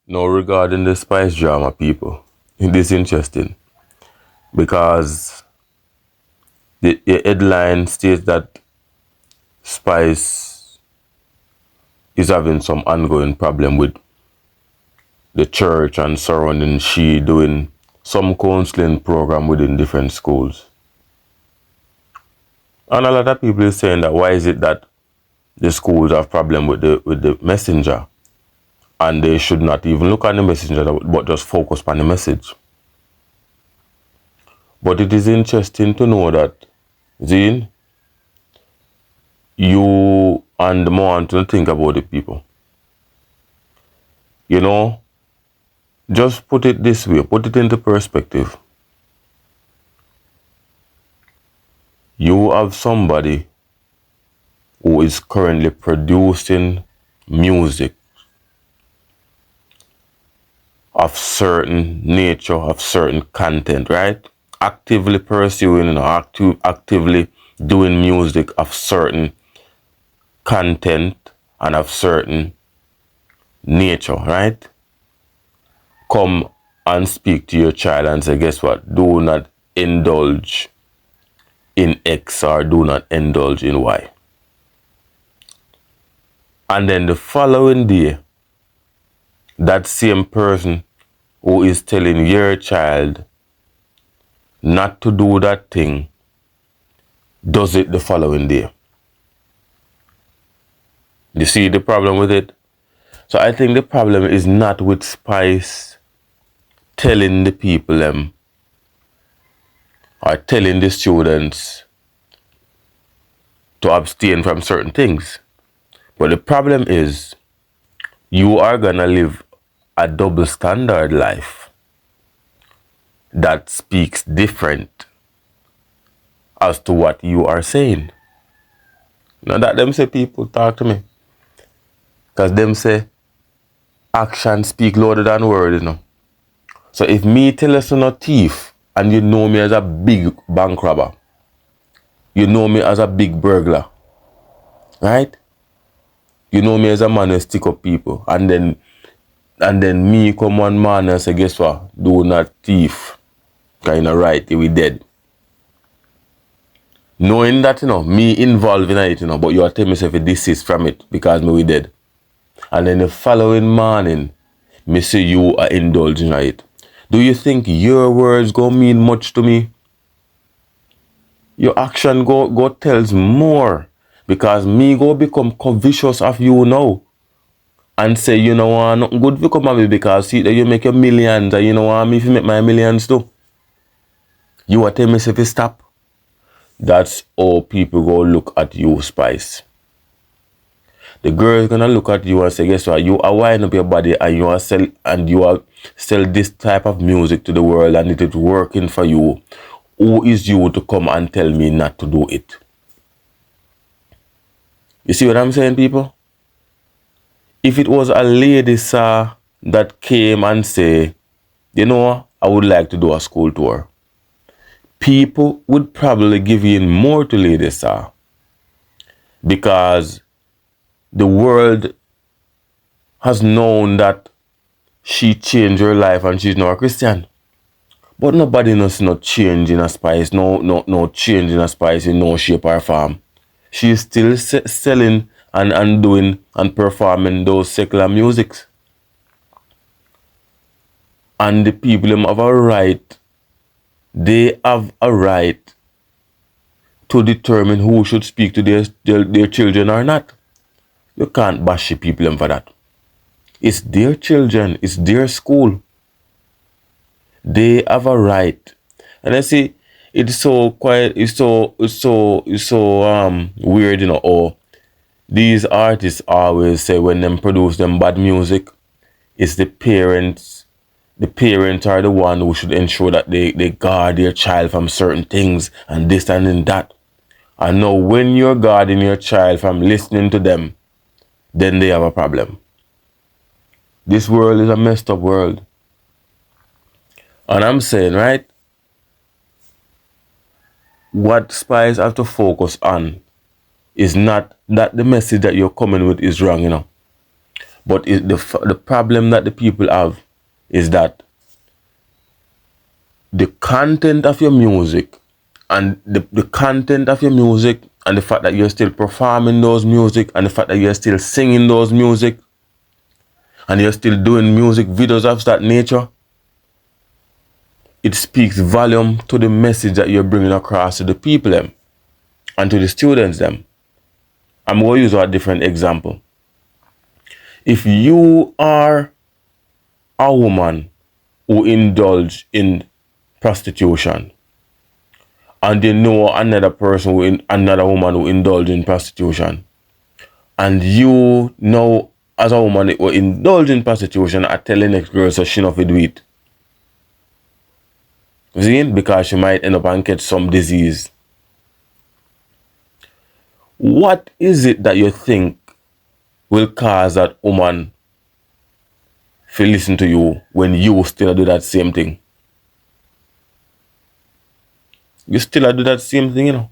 Now, regarding the Spice drama, people, it is interesting because the headline states that Spice is having some ongoing problem with the church and surrounding she doing some counseling program within different schools. And a lot of people is saying that why is it that the schools have problem with the messenger and they should not even look at the messenger but just focus on the message. But it is interesting to know that, Zine, you and more want to think about the people. You know, just put it this way, put it into perspective. You have somebody who is currently producing music of certain nature, of certain content, right? Actively pursuing, actively doing music of certain content and of certain nature, right? Come and speak to your child and say, guess what? Do not indulge in X or do not indulge in Y. And then the following day, that same person who is telling your child not to do that thing does it the following day. You see the problem with it? So I think the problem is not with Spice telling the people or telling the students to abstain from certain things. But the problem is you are gonna live a double standard life that speaks different as to what you are saying. Now that them say people talk to me. Because them say action speak louder than word, So if me tell you I'm not thief and you know me as a big bank robber, you know me as a big burglar, right? You know me as a man who stick up people. And then me come one man and say, guess what? Do not thief. Kind of right, we dead. Knowing that, me involved in it, but you are telling me if you desist from it because me we dead. And then the following morning, me say you are indulging in it. Do you think your words go mean much to me? Your action go tells more. Because me go become covetous of you now. And say, you know what, nothing good for come of me because see that you make your millions and you know what, me if you make my millions too. You are telling me if you stop. That's how people go look at you, Spice. The girl is gonna look at you and say, guess what, you are winding up your body and you are sell this type of music to the world and it is working for you. Who is you to come and tell me not to do it? You see what I'm saying, people? If it was a lady, sir, that came and say, you know, I would like to do a school tour, people would probably give in more to Lady Sir because the world has known that she changed her life and she's now a Christian. But nobody knows no change in a Spice, no change in a Spice in no shape or form. She's still selling and doing and performing those secular musics. And the people have a right, they have a right to determine who should speak to their children or not. You can't bash the people for that. It's their children, it's their school. They have a right. And I see it's so quiet, it's so weird, or these artists always say when them produce them bad music, it's the parents. The parents are the one who should ensure that they guard their child from certain things and this and that. And now when you're guarding your child from listening to them, then they have a problem. This world is a messed up world. And I'm saying, right, what Spice have to focus on is not that the message that you're coming with is wrong, But the problem that the people have is that the content of your music and the content of your music and the fact that you're still performing those music and the fact that you're still singing those music and you're still doing music videos of that nature, it speaks volume to the message that you're bringing across to the people them and to the students them. I'm going to use a different example. If you are a woman who indulge in prostitution and you know another person, another woman who indulge in prostitution, and you know as a woman who indulge in prostitution are telling next girl so she not do it. See? Because she might end up and catch some disease. What is it that you think will cause that woman to listen to you when you still do that same thing? You still do that same thing, you know.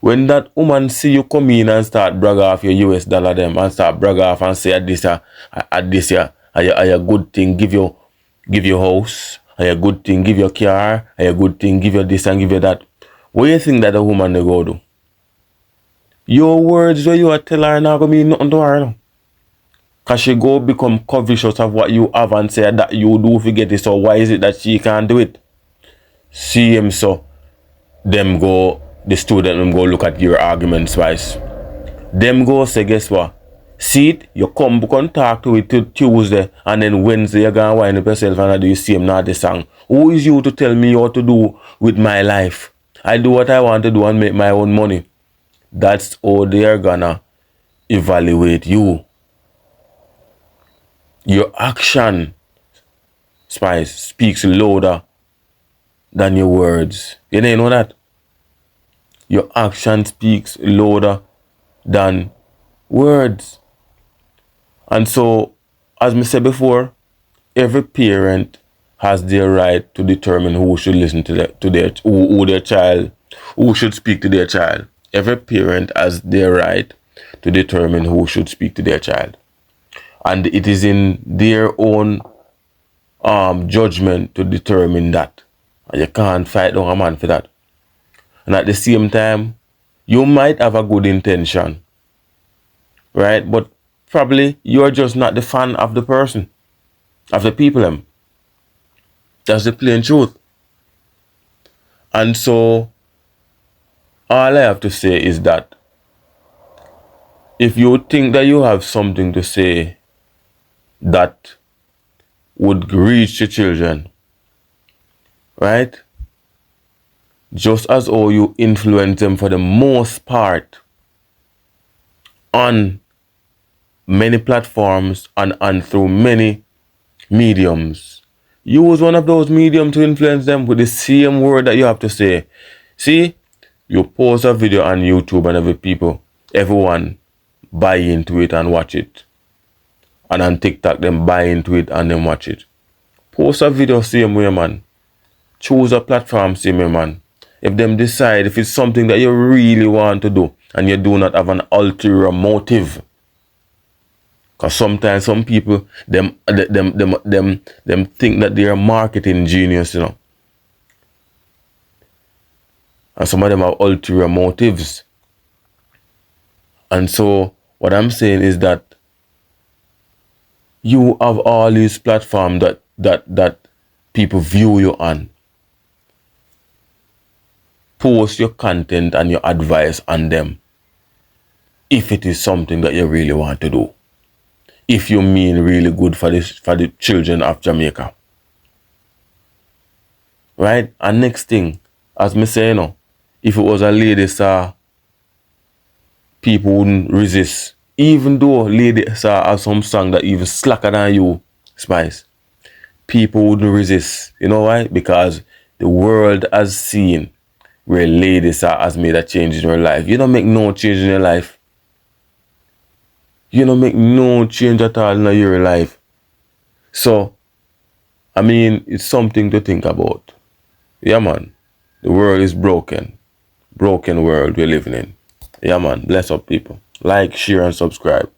When that woman see you come in and start brag off your US dollar them and start brag off and say at this a good thing, give your house, a good thing, give your car, a good thing, give you this and give you that. What do you think that a woman they go do? Your words where you are tell her not gonna mean nothing to her, no. Cause she go become covetous of what you have and say that you do forget it, so why is it that she can't do it? See him so the student them go look at your arguments twice. Them go say, guess what? See it, you come talk to it till Tuesday and then Wednesday you go and wind up yourself and do you see him not the song. Who is you to tell me what to do with my life? I do what I want to do and make my own money. That's how they are gonna evaluate you. Your action, Spice, speaks louder than your words. You know that? Your action speaks louder than words. And so, as I said before, every parent has their right to determine who should listen to their child, who should speak to their child. Every parent has their right to determine who should speak to their child. And it is in their own judgment to determine that. And you can't fight down a man for that. And at the same time, you might have a good intention, right? But probably you're just not the fan of the person, of the people. That's the plain truth. And so, all I have to say is that if you think that you have something to say that would reach the children, right? Just as how you influence them for the most part on many platforms and through many mediums. Use one of those mediums to influence them with the same word that you have to say. See, you post a video on YouTube and everyone buy into it and watch it. And on TikTok, them buy into it and then watch it. Post a video same way, man. Choose a platform same way, man. If them decide if it's something that you really want to do and you do not have an ulterior motive. Because sometimes some people, them think that they're a marketing genius, you know. And some of them have ulterior motives. And so what I'm saying is that you have all these platforms that people view you on. Post your content and your advice on them if it is something that you really want to do. If you mean really good for the children of Jamaica. Right? And next thing, as me say, you know, if it was a lady, sir, people wouldn't resist. Even though lady, sir, have some song that even slacker than you, Spice, people wouldn't resist. You know why? Because the world has seen where ladies has made a change in her life. You don't make no change in your life. You don't make no change at all in your life. So, I mean, it's something to think about. Yeah, man. The world is broken. Broken world we're living in. Yeah, man. Bless up, people. Like, share, and subscribe.